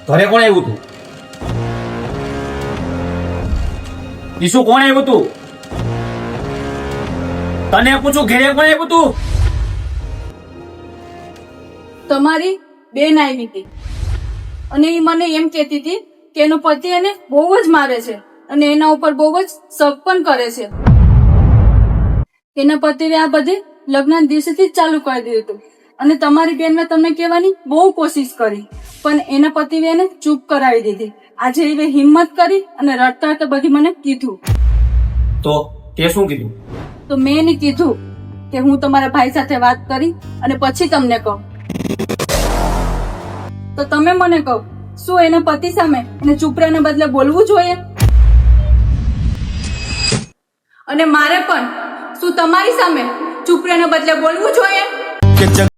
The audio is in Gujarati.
ઘરે કોણ આવ્યું તું? ઈસુ કોણ આવ્યું તું? તને પૂછું, ઘરે કોણ આવ્યું તું? તમારી બેન આવી હતી અને એ મને એમ કહેતી હતી કે એનો પતિ એને બહુ જ મારે છે અને એના ઉપર બહુ જ શક પણ કરે છે. એના પતિએ આ બધી લગ્ન દિવસેથી જ ચાલુ કરી દીધું હતું અને તમારી બેનને તમને કહેવાની બહુ કોશિશ કરી પણ એના પતિએ એને ચૂપ કરાવી દીધી. આજે એ હિંમત કરી અને રડતા રડતા બધી મને કીધું. તો તે શું કીધું? તો મેં એને કીધું કે હું તમારા ભાઈ સાથે વાત કરી અને પછી તમને કહું. તો તમે મને કહો, શું એના પતિ સામે એને ચૂપ રહેવાને બદલે બોલવું જોઈએ? અને મારે પણ શું તમારી સામે ચૂપ રહેવાને બદલે બોલવું જોઈએ?